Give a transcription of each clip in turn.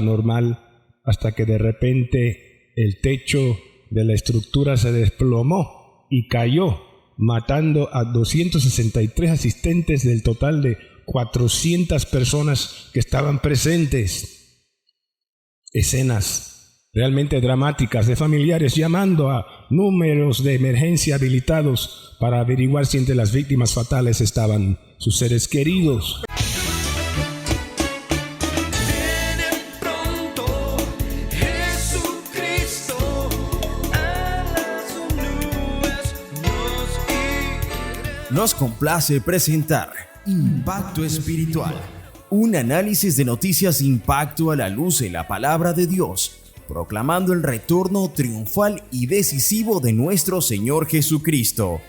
normal hasta que de repente el techo de la estructura se desplomó y cayó, matando a 263 asistentes del total de 400 personas que estaban presentes. Escenas realmente dramáticas de familiares llamando a números de emergencia habilitados para averiguar si entre las víctimas fatales estaban sus seres queridos. Nos complace presentar Impacto Espiritual, un análisis de noticias de impacto a la luz de la palabra de Dios, proclamando el retorno triunfal y decisivo de nuestro Señor Jesucristo.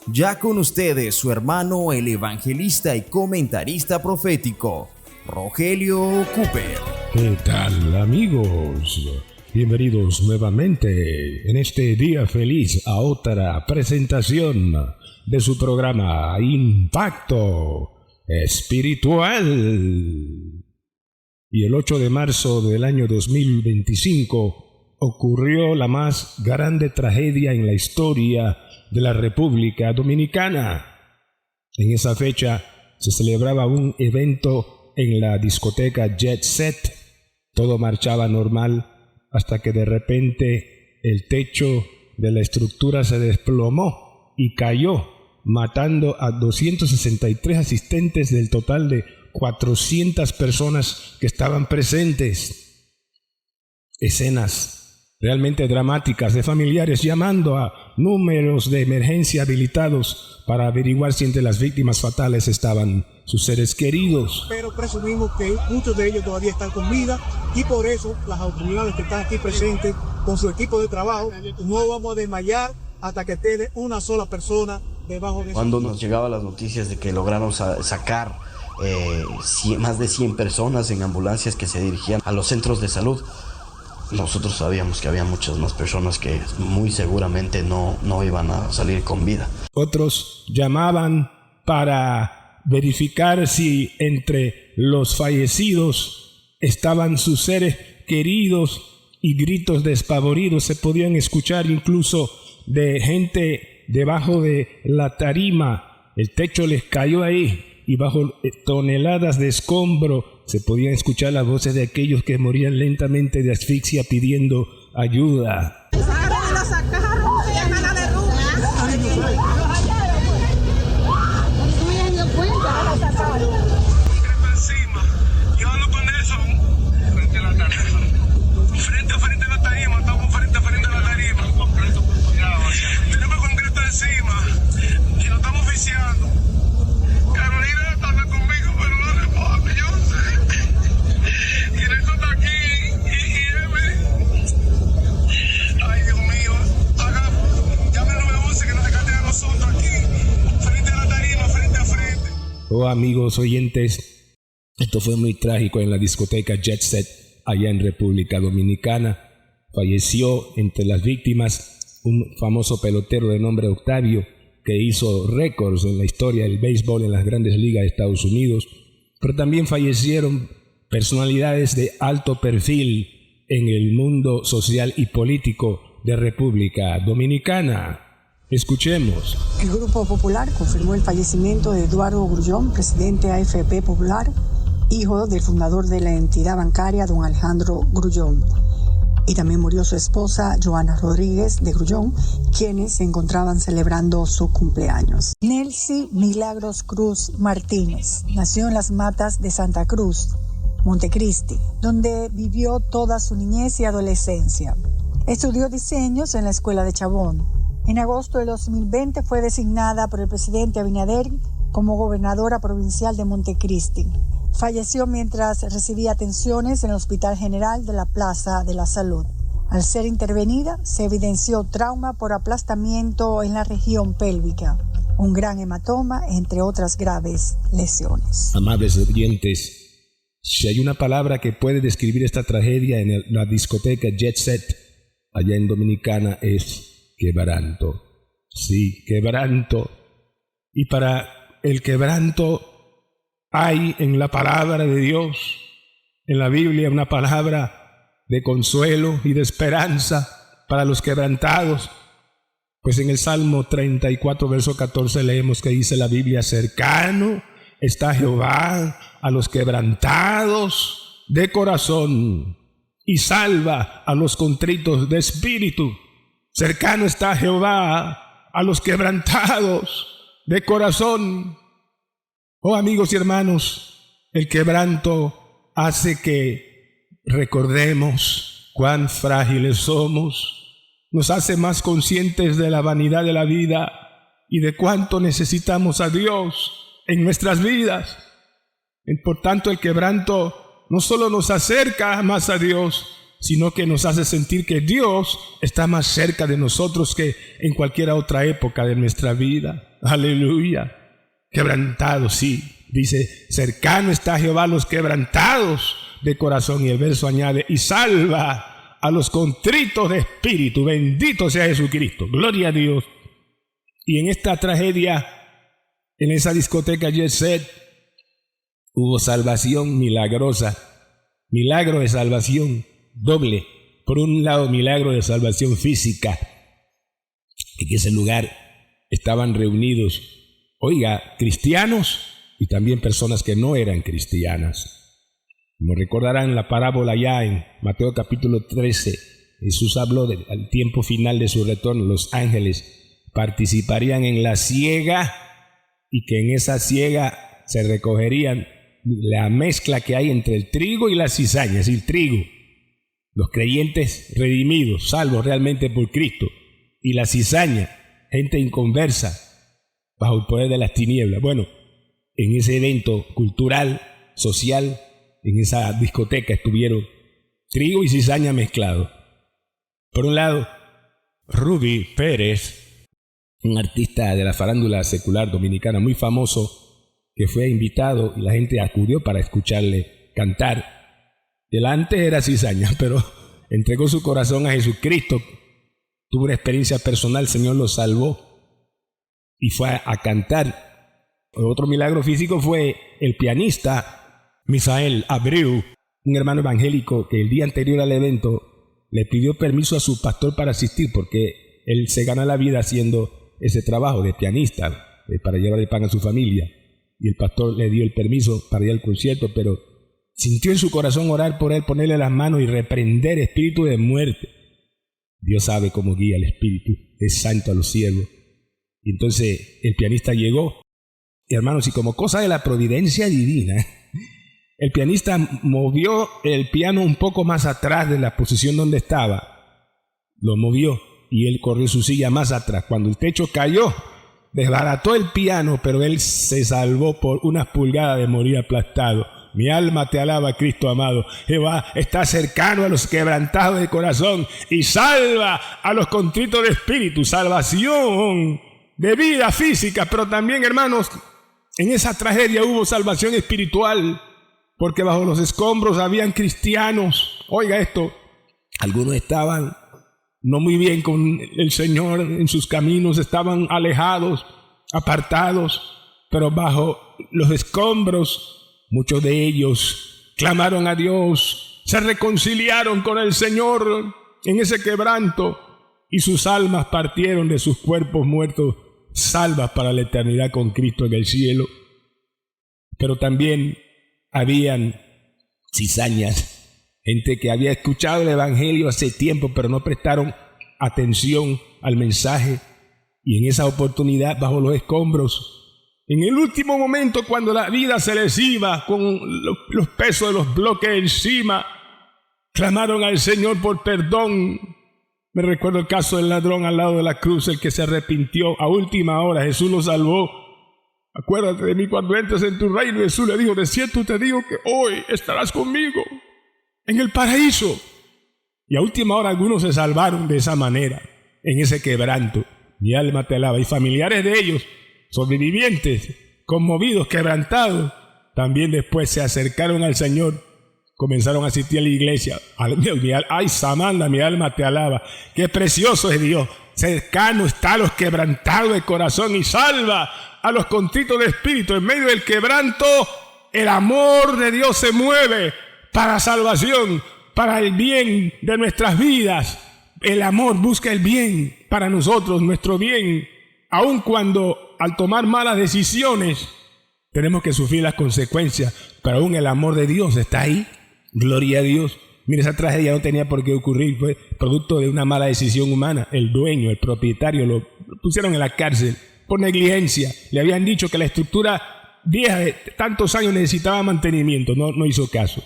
Ya con ustedes su hermano, el evangelista y comentarista profético, Rogelio Cooper. ¿Qué tal, amigos? Bienvenidos nuevamente en este día feliz a otra presentación de su programa Impacto Espiritual. Y el 8 de marzo del año 2025 ocurrió la más grande tragedia en la historia de la República Dominicana. En esa fecha se celebraba un evento en la discoteca Jet Set. Todo marchaba normal hasta que de repente el techo de la estructura se desplomó y cayó, matando a 263 asistentes del total de 400 personas que estaban presentes. Escenas realmente dramáticas de familiares llamando a números de emergencia habilitados para averiguar si entre las víctimas fatales estaban sus seres queridos. Pero presumimos que muchos de ellos todavía están con vida y por eso las autoridades que están aquí presentes con su equipo de trabajo no vamos a desmayar hasta que quede una sola persona debajo de Cuando nos llegaban las noticias de que lograron sacar más de 100 personas en ambulancias que se dirigían a los centros de salud, nosotros sabíamos que había muchas más personas que muy seguramente no iban a salir con vida. Otros llamaban para verificar si entre los fallecidos estaban sus seres queridos y gritos despavoridos se podían escuchar incluso de gente debajo de la tarima. El techo les cayó ahí y bajo toneladas de escombro se podían escuchar las voces de aquellos que morían lentamente de asfixia pidiendo ayuda. Oh, amigos oyentes, esto fue muy trágico en la discoteca Jet Set allá en República Dominicana. Falleció entre las víctimas un famoso pelotero de nombre Octavio que hizo récords en la historia del béisbol en las grandes ligas de Estados Unidos, pero también fallecieron personalidades de alto perfil en el mundo social y político de República Dominicana. Escuchemos. El Grupo Popular confirmó el fallecimiento de Eduardo Grullón, presidente AFP Popular, hijo del fundador de la entidad bancaria, don Alejandro Grullón. Y también murió su esposa, Joana Rodríguez de Grullón, quienes se encontraban celebrando su cumpleaños. Nelcy Milagros Cruz Martínez nació en las Matas de Santa Cruz, Montecristi, donde vivió toda su niñez y adolescencia. Estudió diseños en la Escuela de Chabón. En agosto de 2020 fue designada por el presidente Abinader como gobernadora provincial de Montecristi. Falleció mientras recibía atenciones en el Hospital General de la Plaza de la Salud. Al ser intervenida, se evidenció trauma por aplastamiento en la región pélvica, un gran hematoma, entre otras graves lesiones. Amables oyentes, si hay una palabra que puede describir esta tragedia en la discoteca Jet Set allá en Dominicana es quebranto. Sí, quebranto. Y para el quebranto hay en la palabra de Dios en la Biblia una palabra de consuelo y de esperanza para los quebrantados. Pues en el Salmo 34, verso 14 leemos que dice la Biblia: cercano está Jehová a los quebrantados de corazón y salva a los contritos de espíritu. Cercano está Jehová a los quebrantados de corazón. Oh amigos y hermanos, el quebranto hace que recordemos cuán frágiles somos. Nos hace más conscientes de la vanidad de la vida y de cuánto necesitamos a Dios en nuestras vidas. Por tanto, el quebranto no solo nos acerca más a Dios, sino que nos hace sentir que Dios está más cerca de nosotros que en cualquier otra época de nuestra vida. Aleluya. Quebrantados, sí. Dice, cercano está Jehová a los quebrantados de corazón. Y el verso añade, y salva a los contritos de espíritu. Bendito sea Jesucristo. Gloria a Dios. Y en esta tragedia, en esa discoteca Jet Set, hubo salvación milagrosa. Milagro de salvación doble. Por un lado, milagro de salvación física. En ese lugar estaban reunidos, cristianos y también personas que no eran cristianas. Como recordarán la parábola ya en Mateo capítulo 13, Jesús habló al tiempo final de su retorno. Los ángeles participarían en la siega y que en esa siega se recogerían la mezcla que hay entre el trigo y la cizaña, es decir, trigo, los creyentes redimidos, salvos realmente por Cristo, y la cizaña, gente inconversa, bajo el poder de las tinieblas. Bueno, en ese evento cultural, social, en esa discoteca estuvieron trigo y cizaña mezclados. Por un lado, Ruby Pérez, un artista de la farándula secular dominicana muy famoso, que fue invitado y la gente acudió para escucharle cantar. Delante era cizaña, pero entregó su corazón a Jesucristo. Tuvo una experiencia personal, el Señor lo salvó y fue a cantar. Otro milagro físico fue el pianista Misael Abreu, un hermano evangélico que el día anterior al evento le pidió permiso a su pastor para asistir porque él se gana la vida haciendo ese trabajo de pianista para llevar el pan a su familia. Y el pastor le dio el permiso para ir al concierto, pero sintió en su corazón orar por él, ponerle las manos y reprender espíritu de muerte. Dios sabe cómo guía el espíritu, es santo a los cielos. Y entonces el pianista llegó, y hermanos, y como cosa de la providencia divina, el pianista movió el piano un poco más atrás de la posición donde estaba. Lo movió y él corrió su silla más atrás. Cuando el techo cayó, desbarató el piano, pero él se salvó por unas pulgadas de morir aplastado. Mi alma te alaba, Cristo amado. Jehová está cercano a los quebrantados de corazón y salva a los contritos de espíritu. Salvación de vida física, pero también, hermanos, en esa tragedia hubo salvación espiritual, porque bajo los escombros habían cristianos. Oiga esto, algunos estaban no muy bien con el Señor en sus caminos, estaban alejados, apartados, pero bajo los escombros muchos de ellos clamaron a Dios, se reconciliaron con el Señor en ese quebranto y sus almas partieron de sus cuerpos muertos, salvas para la eternidad con Cristo en el cielo. Pero también habían cizañas, gente que había escuchado el evangelio hace tiempo, pero no prestaron atención al mensaje. Y en esa oportunidad, bajo los escombros, en el último momento, cuando la vida se les iba con los pesos de los bloques encima, clamaron al Señor por perdón. Me recuerdo el caso del ladrón al lado de la cruz, el que se arrepintió a última hora. Jesús lo salvó. Acuérdate de mí cuando entres en tu reino. Jesús le dijo, de cierto te digo que hoy estarás conmigo en el paraíso. Y a última hora algunos se salvaron de esa manera, en ese quebranto. Mi alma te alaba. Y familiares de ellos, sobrevivientes, conmovidos, quebrantados, también después se acercaron al Señor, comenzaron a asistir a la iglesia. Ay, Samanda, mi alma te alaba. Qué precioso es Dios. Cercano está a los quebrantados de corazón y salva a los contritos de espíritu. En medio del quebranto, el amor de Dios se mueve para salvación, para el bien de nuestras vidas. El amor busca el bien para nosotros, nuestro bien, aun cuando al tomar malas decisiones tenemos que sufrir las consecuencias, pero aún el amor de Dios está ahí. Gloria a Dios. Mire, esa tragedia no tenía por qué ocurrir, fue producto de una mala decisión humana. El dueño, el propietario, lo pusieron en la cárcel por negligencia. Le habían dicho que la estructura vieja de tantos años necesitaba mantenimiento, no hizo caso.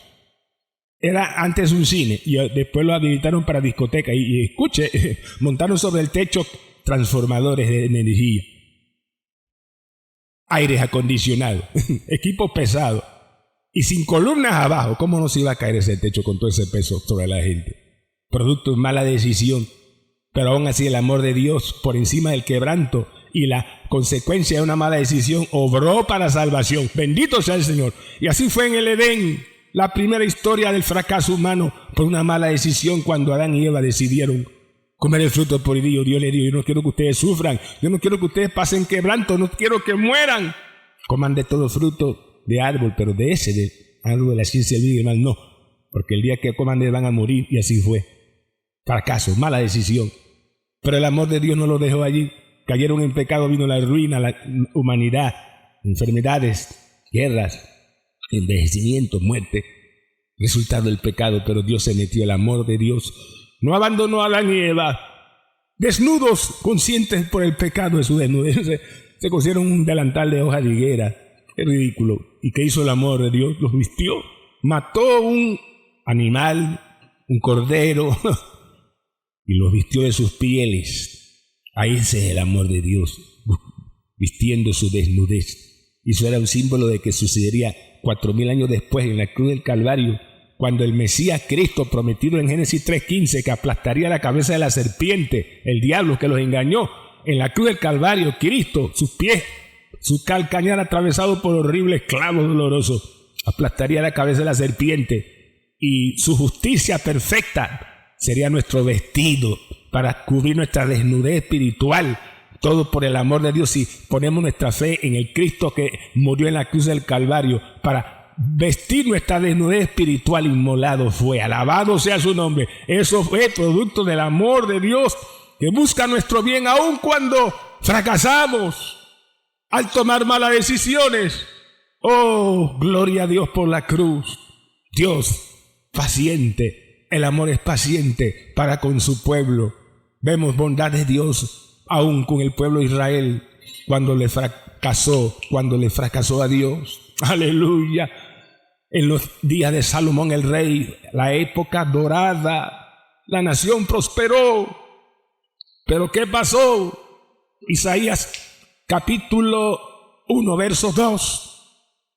Era antes un cine y después lo habilitaron para discoteca y escuche, montaron sobre el techo transformadores de energía, aires acondicionados, equipo pesado y sin columnas abajo. ¿Cómo no se iba a caer ese techo con todo ese peso sobre la gente? Producto de mala decisión, pero aún así el amor de Dios por encima del quebranto y la consecuencia de una mala decisión obró para salvación. Bendito sea el Señor. Y así fue en el Edén, la primera historia del fracaso humano por una mala decisión, cuando Adán y Eva decidieron comer el fruto prohibido. Dios le dijo: yo no quiero que ustedes sufran, yo no quiero que ustedes pasen quebranto, no quiero que mueran. Coman de todo fruto de árbol, pero de ese, de árbol de la ciencia del bien y del mal, no, porque el día que coman de él van a morir. Y así fue. Fracaso, mala decisión. Pero el amor de Dios no lo dejó allí. Cayeron en pecado, vino la ruina, la humanidad, enfermedades, guerras, envejecimiento, muerte, resultado del pecado. Pero Dios se metió, el amor de Dios no abandonó a Adán y Eva, desnudos, conscientes por el pecado de su desnudez. Se cosieron un delantal de hoja de higuera. Qué ridículo. ¿Y qué hizo el amor de Dios? Los vistió. Mató un animal, un cordero, y los vistió de sus pieles. Ahí ese es el amor de Dios, vistiendo su desnudez. Y eso era un símbolo de que sucedería 4000 años después en la cruz del Calvario, cuando el Mesías Cristo, prometido en Génesis 3:15, que aplastaría la cabeza de la serpiente, el diablo que los engañó, en la cruz del Calvario, Cristo, sus pies, su calcañar atravesado por horribles clavos dolorosos, aplastaría la cabeza de la serpiente, y su justicia perfecta sería nuestro vestido para cubrir nuestra desnudez espiritual. Todo por el amor de Dios, si ponemos nuestra fe en el Cristo que murió en la cruz del Calvario para vestir nuestra desnudez espiritual. Inmolado fue, alabado sea su nombre. Eso fue producto del amor de Dios, que busca nuestro bien aun cuando fracasamos al tomar malas decisiones. Oh, gloria a Dios por la cruz. Dios paciente, el amor es paciente para con su pueblo. Vemos bondad de Dios aún con el pueblo de Israel cuando le fracasó a Dios. Aleluya. En los días de Salomón el rey, la época dorada, la nación prosperó. Pero ¿qué pasó? Isaías capítulo 1, verso 2.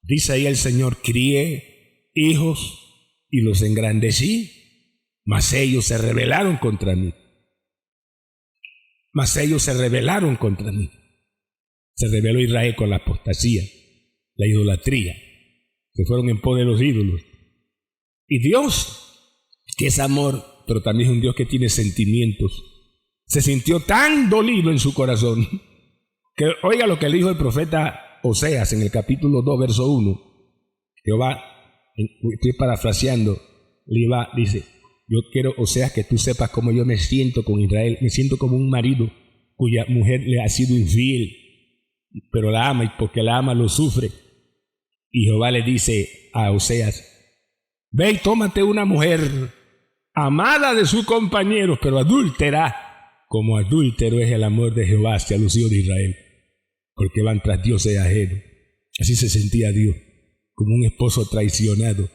Dice ahí el Señor: crié hijos y los engrandecí, mas ellos se rebelaron contra mí. Se rebeló Israel con la apostasía, la idolatría, que fueron en pos de los ídolos. Y Dios, que es amor, pero también es un Dios que tiene sentimientos, se sintió tan dolido en su corazón que, oiga lo que le dijo el profeta Oseas en el capítulo 2, verso 1. Jehová, estoy parafraseando, dice: yo quiero, Oseas, que tú sepas cómo yo me siento con Israel. Me siento como un marido cuya mujer le ha sido infiel, pero la ama, y porque la ama lo sufre. Y Jehová le dice a Oseas: ve y tómate una mujer amada de sus compañeros, pero adúltera, como adúltero es el amor de Jehová hacia los hijos de Israel, porque van tras dioses ajenos. Así se sentía Dios, como un esposo traicionado.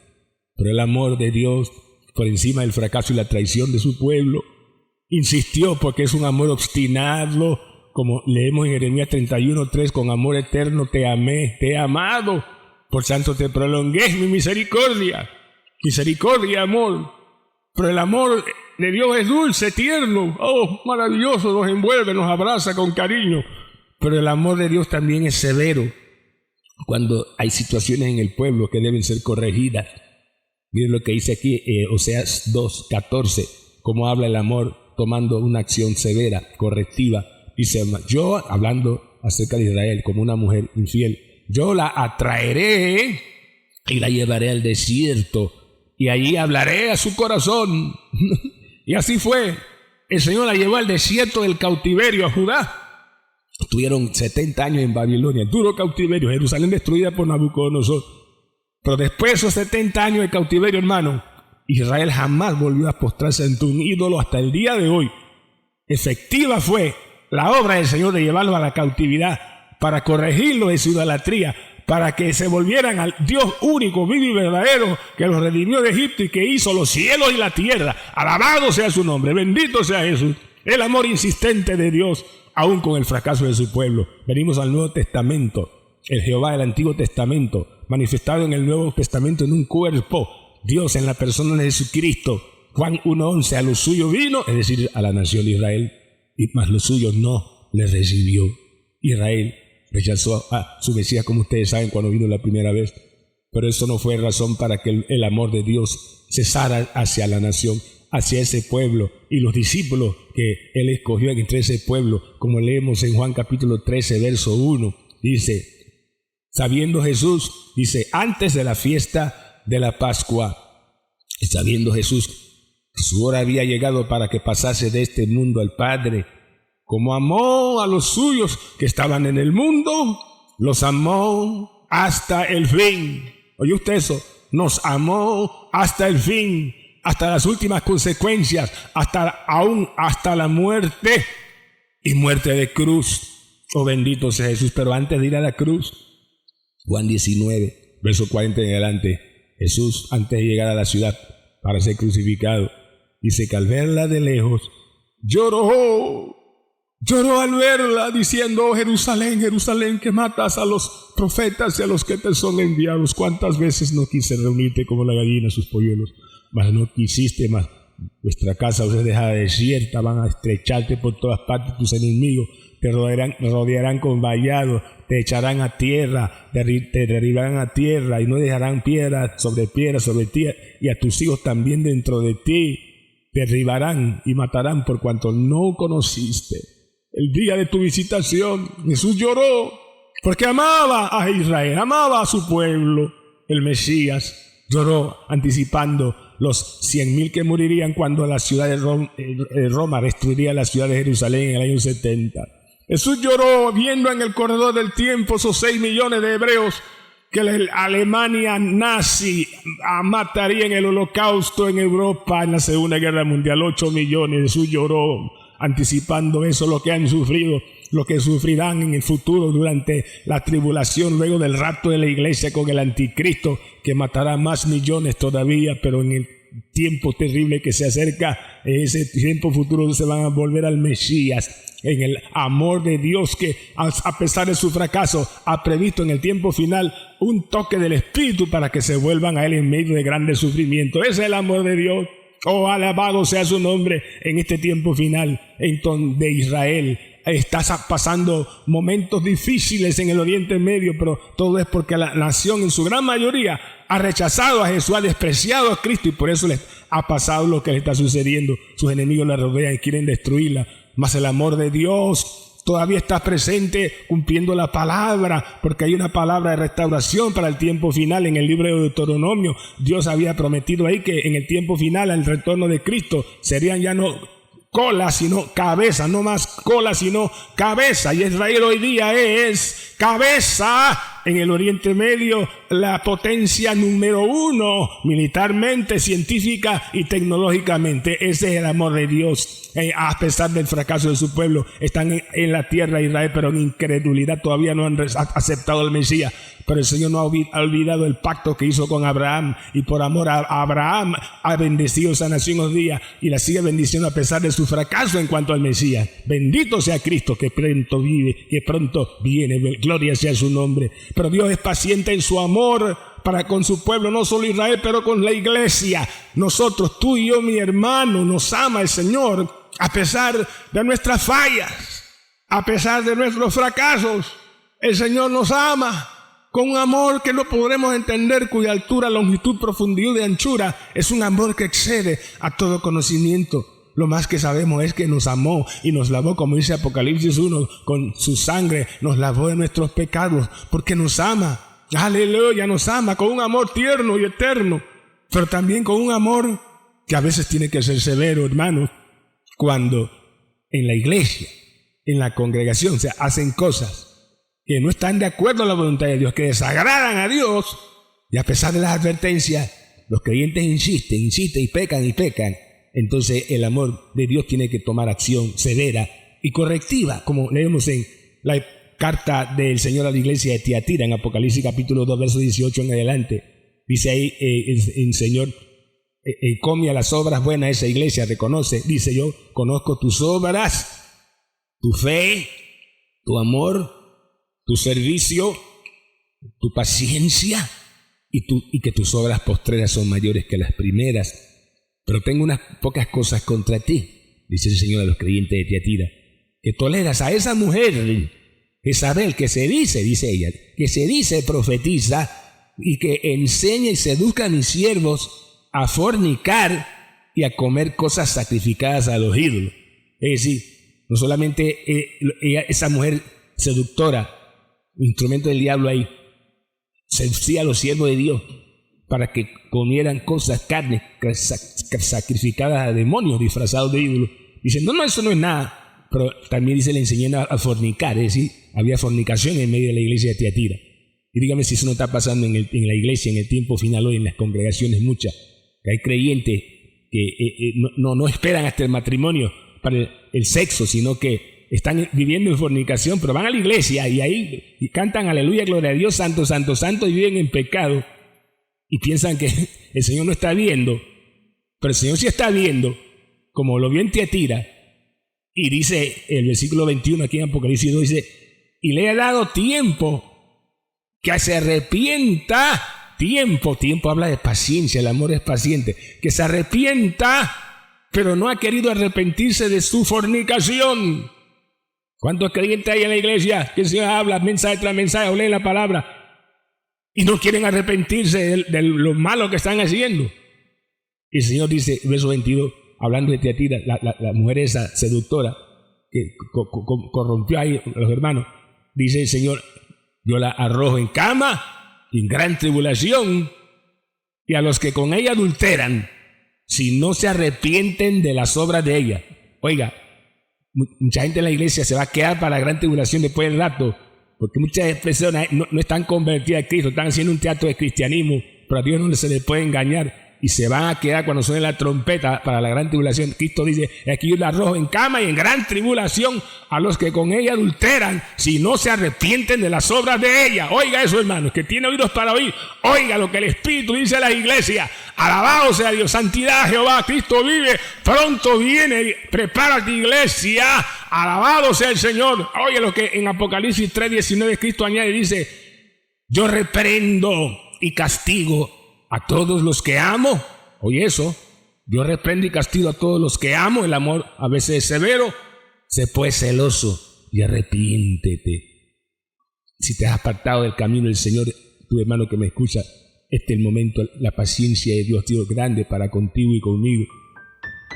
Pero el amor de Dios, por encima del fracaso y la traición de su pueblo, insistió, porque es un amor obstinado, como leemos en Jeremías 31:3: con amor eterno te amé, te he amado, por tanto te prolongué mi misericordia, amor. Pero el amor de Dios es dulce, tierno, oh, maravilloso, nos envuelve, nos abraza con cariño. Pero el amor de Dios también es severo cuando hay situaciones en el pueblo que deben ser corregidas. Miren lo que dice aquí, Oseas 2:14, cómo habla el amor tomando una acción severa, correctiva. Dice: yo, hablando acerca de Israel como una mujer infiel, yo la atraeré y la llevaré al desierto y allí hablaré a su corazón. Y así fue. El Señor la llevó al desierto del cautiverio a Judá. Estuvieron 70 años en Babilonia, duro cautiverio, Jerusalén destruida por Nabucodonosor. Pero después de esos 70 años de cautiverio, hermano, Israel jamás volvió a postrarse ante un ídolo hasta el día de hoy. Efectiva fue la obra del Señor de llevarlo a la cautividad para corregirlo de su idolatría, para que se volvieran al Dios único, vivo y verdadero, que los redimió de Egipto y que hizo los cielos y la tierra. Alabado sea su nombre, bendito sea Jesús. El amor insistente de Dios, aún con el fracaso de su pueblo. Venimos al Nuevo Testamento, el Jehová del Antiguo Testamento, manifestado en el Nuevo Testamento en un cuerpo, Dios en la persona de Jesucristo. Juan 1:11, a los suyos vino, es decir, a la nación de Israel, y más los suyos no les recibió. Israel rechazó a su Mesías, como ustedes saben, cuando vino la primera vez. Pero eso no fue razón para que el amor de Dios cesara hacia la nación, hacia ese pueblo y los discípulos que Él escogió entre ese pueblo, como leemos en Juan capítulo 13, verso 1. Dice, sabiendo Jesús, dice, antes de la fiesta de la Pascua, y sabiendo Jesús que su hora había llegado para que pasase de este mundo al Padre, como amó a los suyos que estaban en el mundo, los amó hasta el fin. ¿Oye usted eso? Nos amó hasta el fin, hasta las últimas consecuencias, hasta la muerte y muerte de cruz. Oh, bendito sea Jesús. Pero antes de ir a la cruz, Juan 19, verso 40 en adelante, Jesús, antes de llegar a la ciudad para ser crucificado, dice que al verla de lejos, lloró al verla, diciendo, oh Jerusalén, Jerusalén, que matas a los profetas y a los que te son enviados. ¿Cuántas veces no quise reunirte como la gallina sus polluelos? Mas no quisiste, mas vuestra casa os es dejada desierta, van a estrecharte por todas partes tus enemigos, te rodearán con vallados, te echarán a tierra, te derribarán a tierra y no dejarán piedra sobre ti, y a tus hijos también dentro de ti derribarán y matarán por cuanto no conociste el día de tu visitación. Jesús lloró porque amaba a Israel, amaba a su pueblo. El Mesías lloró anticipando los 100,000 que morirían cuando la ciudad de Roma destruiría la ciudad de Jerusalén en el año 70. Jesús lloró viendo en el corredor del tiempo esos 6 millones de hebreos que la Alemania nazi mataría en el Holocausto en Europa en la Segunda Guerra Mundial. 8 millones. Jesús lloró anticipando eso, lo que han sufrido, lo que sufrirán en el futuro durante la tribulación, luego del rapto de la iglesia con el anticristo, que matará más millones todavía, pero en el tiempo terrible que se acerca, en ese tiempo futuro se van a volver al Mesías, en el amor de Dios que a pesar de su fracaso ha previsto en el tiempo final un toque del Espíritu para que se vuelvan a Él en medio de grandes sufrimientos. Ese es el amor de Dios. Oh, alabado sea su nombre en este tiempo final, en donde Israel está pasando momentos difíciles en el Oriente Medio, pero todo es porque la nación en su gran mayoría ha rechazado a Jesús, ha despreciado a Cristo, y por eso les ha pasado lo que le está sucediendo. Sus enemigos la rodean y quieren destruirla, mas el amor de Dios todavía está presente cumpliendo la palabra, porque hay una palabra de restauración para el tiempo final. En el libro de Deuteronomio, Dios había prometido ahí que en el tiempo final, al retorno de Cristo, serían ya no cola sino cabeza, no más cola sino cabeza, y Israel hoy día es cabeza en el Oriente Medio, la potencia número 1 militarmente, científica y tecnológicamente. Ese es el amor de Dios. A pesar del fracaso de su pueblo, están en la tierra de Israel, pero en incredulidad todavía no han aceptado al Mesías. Pero el Señor no ha olvidado el pacto que hizo con Abraham, y por amor a Abraham ha bendecido esa nación hoy día y la sigue bendiciendo a pesar de su fracaso en cuanto al Mesías. Bendito sea Cristo, que pronto vive, que pronto viene. Gloria sea su nombre. Pero Dios es paciente en su amor para con su pueblo, no solo Israel, pero con la iglesia. Nosotros, tú y yo, mi hermano, nos ama el Señor a pesar de nuestras fallas, a pesar de nuestros fracasos. El Señor nos ama con un amor que no podremos entender, cuya altura, longitud, profundidad y anchura es un amor que excede a todo conocimiento. Lo más que sabemos es que nos amó y nos lavó, como dice Apocalipsis 1, con su sangre nos lavó de nuestros pecados, porque nos ama. Aleluya, nos ama con un amor tierno y eterno. pero también con un amor que a veces tiene que ser severo, hermanos, cuando en la iglesia, en la congregación, se hacen cosas que no están de acuerdo a la voluntad de Dios, que desagradan a Dios, y a pesar de las advertencias, los creyentes insisten y pecan. Entonces el amor de Dios tiene que tomar acción severa y correctiva, como leemos en la carta del Señor a la iglesia de Tiatira, en Apocalipsis capítulo 2, verso 18 en adelante. Dice ahí el Señor, come a las obras buenas de esa iglesia, reconoce, dice: yo conozco tus obras, tu fe, tu amor, tu servicio, tu paciencia, y que tus obras postreras son mayores que las primeras. Pero tengo unas pocas cosas contra ti, dice el Señor a los creyentes de Tiatira, que toleras a esa mujer, Jezabel, que se dice ella, que se dice profetiza, y que enseña y seduzca a mis siervos a fornicar y a comer cosas sacrificadas a los ídolos. Es decir, no solamente esa mujer seductora, instrumento del diablo ahí, seducía a los siervos de Dios para que comieran cosas, carnes sacrificadas a demonios disfrazados de ídolos. Dicen, no, eso no es nada. Pero también dice, le enseñan a fornicar, es decir, había fornicación en medio de la iglesia de Tiatira. Y dígame si eso no está pasando en la iglesia, en el tiempo final hoy, en las congregaciones muchas, que hay creyentes que no esperan hasta el matrimonio para el sexo, sino que están viviendo en fornicación, pero van a la iglesia y ahí cantan aleluya, gloria a Dios, santo, santo, santo, y viven en pecado y piensan que el Señor no está viendo, pero el Señor sí está viendo, como lo vio en Tiatira. Y dice el versículo 21 aquí en Apocalipsis 2, dice: y le he dado tiempo que se arrepienta. Tiempo habla de paciencia, el amor es paciente. Que se arrepienta, pero no ha querido arrepentirse de su fornicación. ¿Cuántos creyentes hay en la iglesia que el Señor habla mensaje tras mensaje, o leen la palabra y no quieren arrepentirse de lo malo que están haciendo? Y el Señor dice, verso 22, hablando de Tiatira, la mujer esa seductora que corrompió ahí a los hermanos, dice el Señor: yo la arrojo en cama y en gran tribulación, y a los que con ella adulteran, si no se arrepienten de las obras de ella. Oiga, mucha gente en la iglesia se va a quedar para la gran tribulación después del rato, porque muchas personas no están convertidas a Cristo, están haciendo un teatro de cristianismo, pero a Dios no se les puede engañar, y se van a quedar cuando suene la trompeta para la gran tribulación. Cristo dice: aquí yo la arrojo en cama y en gran tribulación a los que con ella adulteran, si no se arrepienten de las obras de ella. Oiga eso, hermanos, que tiene oídos para oír, oiga lo que el Espíritu dice a la iglesia. Alabado sea Dios, santidad Jehová, Cristo vive, pronto viene, prepárate iglesia, alabado sea el Señor. Oiga lo que en Apocalipsis 3:19 Cristo añade, dice: yo reprendo y castigo a todos los que amo. Oye eso, yo reprendo y castigo a todos los que amo. El amor a veces es severo. Sé pues celoso y arrepiéntete. Si te has apartado del camino del Señor, tu hermano que me escucha, este es el momento. La paciencia de Dios, Dios grande para contigo y conmigo.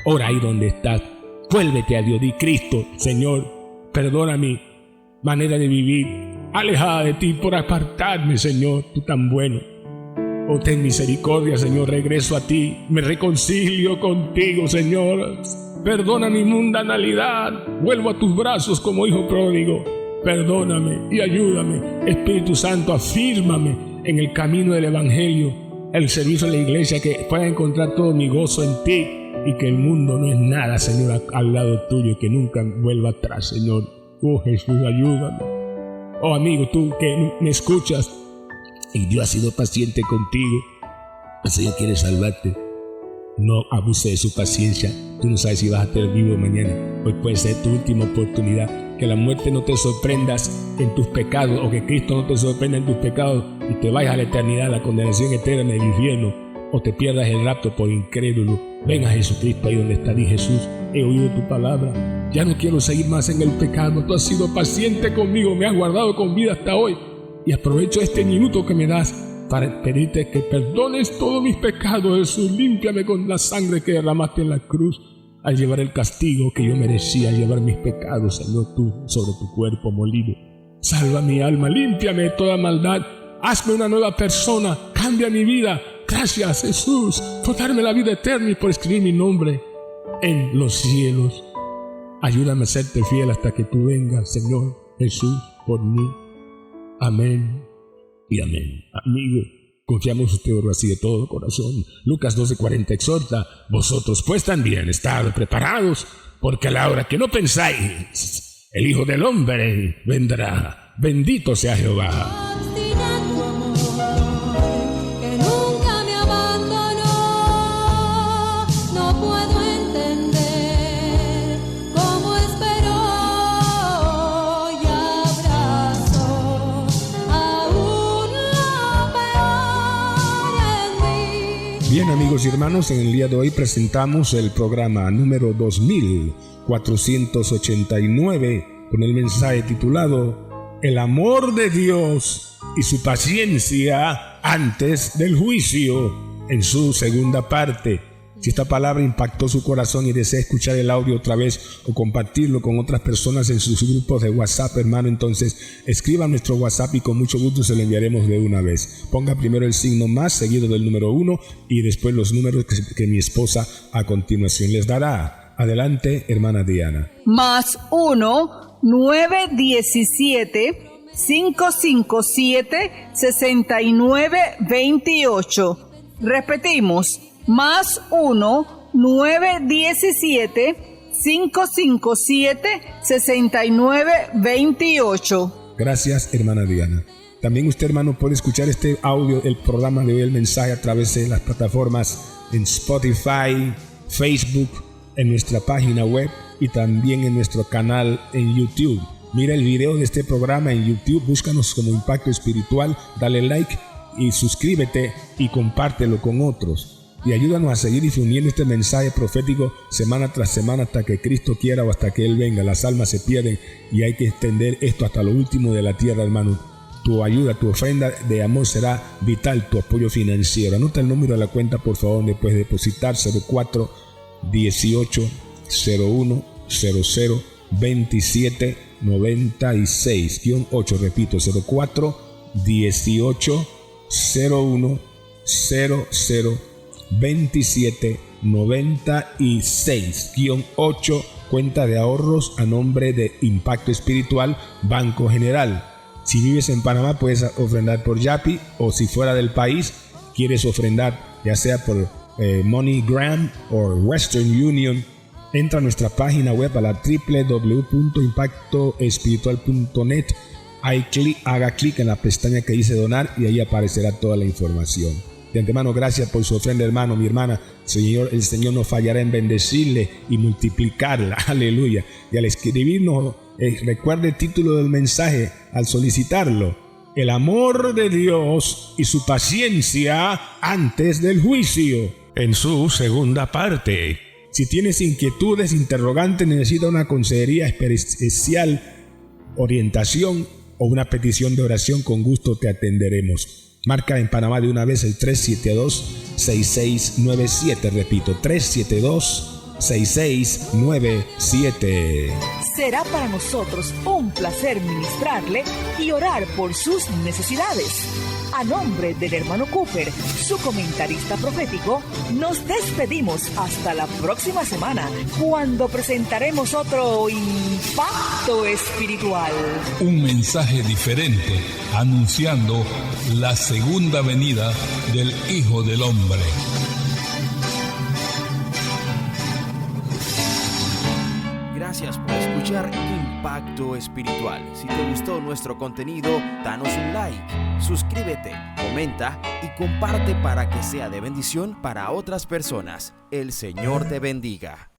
Ora ahí donde estás, vuélvete a Dios, di: Cristo, Señor, perdona mi manera de vivir, alejada de ti por apartarme, Señor, tú tan bueno. Oh, ten misericordia, Señor, regreso a ti, me reconcilio contigo, Señor. Perdona mi mundanalidad, vuelvo a tus brazos como hijo pródigo. Perdóname y ayúdame, Espíritu Santo, afírmame en el camino del Evangelio, el servicio de la iglesia, que pueda encontrar todo mi gozo en ti, y que el mundo no es nada, Señor, al lado tuyo, que nunca vuelva atrás, Señor. Oh, Jesús, ayúdame. Oh, amigo, tú que me escuchas, y Dios ha sido paciente contigo, el Señor quiere salvarte. No abuses de su paciencia. Tú no sabes si vas a estar vivo mañana. Hoy puede ser tu última oportunidad. Que la muerte no te sorprendas en tus pecados, o que Cristo no te sorprenda en tus pecados y te vayas a la eternidad, a la condenación eterna en el infierno, o te pierdas el rapto por incrédulo. Ven a Jesucristo ahí donde está. Di: Jesús, he oído tu palabra, ya no quiero seguir más en el pecado. Tú has sido paciente conmigo, me has guardado con vida hasta hoy, y aprovecho este minuto que me das para pedirte que perdones todos mis pecados. Jesús, límpiame con la sangre que derramaste en la cruz al llevar el castigo que yo merecía, al llevar mis pecados, Señor, tú sobre tu cuerpo molido. Salva mi alma, límpiame de toda maldad, hazme una nueva persona, cambia mi vida, Gracias, Jesús, por darme la vida eterna y por escribir mi nombre en los cielos. Ayúdame a serte fiel hasta que tú vengas, Señor Jesús, por mí. Amén y amén. Amigo, confiamos en usted ahora así de todo corazón. Lucas 12:40 exhorta: vosotros pues también estad preparados, porque a la hora que no pensáis, el Hijo del Hombre vendrá. Bendito sea Jehová. Bien, amigos y hermanos, en el día de hoy presentamos el programa número 2489 con el mensaje titulado El amor de Dios y su paciencia antes del juicio, en su segunda parte. Si esta palabra impactó su corazón y desea escuchar el audio otra vez o compartirlo con otras personas en sus grupos de WhatsApp, hermano, entonces escriba a nuestro WhatsApp y con mucho gusto se lo enviaremos de una vez. Ponga primero el signo más seguido del número 1 y después los números que mi esposa a continuación les dará. Adelante, hermana Diana. +1 917 557 6928. Repetimos. +1 917 557 6928. Gracias, hermana Diana. También usted, hermano, puede escuchar este audio, el programa de hoy, el mensaje, a través de las plataformas en Spotify, Facebook, en nuestra página web y también en nuestro canal en YouTube. Mira el video de este programa en YouTube, búscanos como Impacto Espiritual, dale like y suscríbete y compártelo con otros. Y ayúdanos a seguir difundiendo este mensaje profético semana tras semana hasta que Cristo quiera o hasta que Él venga. Las almas se pierden y hay que extender esto hasta lo último de la tierra, hermano. Tu ayuda, tu ofrenda de amor será vital, tu apoyo financiero. Anota el número de la cuenta, por favor, donde puedes depositar: 04 18 01 00 27 96 -8. Repito, 04 18 01 00 2796-8, cuenta de ahorros a nombre de Impacto Espiritual, Banco General. Si vives en Panamá, puedes ofrendar por Yapi, o si fuera del país quieres ofrendar ya sea por MoneyGram o Western Union, entra a nuestra página web a la www.impactoespiritual.net. Haga clic en la pestaña que dice donar y ahí aparecerá toda la información. De antemano, gracias por su ofrenda, hermano, mi hermana. El Señor no fallará en bendecirle y multiplicarla. Aleluya. Y al escribirnos, recuerde el título del mensaje al solicitarlo: el amor de Dios y su paciencia antes del juicio, en su segunda parte. Si tienes inquietudes, interrogantes, necesita una consejería especial, orientación o una petición de oración, con gusto te atenderemos. Marca en Panamá de una vez el 372-6697. Repito, 372-6697. Será para nosotros un placer ministrarle y orar por sus necesidades. A nombre del hermano Cooper, su comentarista profético, nos despedimos hasta la próxima semana, cuando presentaremos otro Impacto Espiritual. Un mensaje diferente, anunciando la segunda venida del Hijo del Hombre. Gracias por escuchar Impacto Espiritual. Si te gustó nuestro contenido, danos un like, suscríbete, comenta y comparte para que sea de bendición para otras personas. El Señor te bendiga.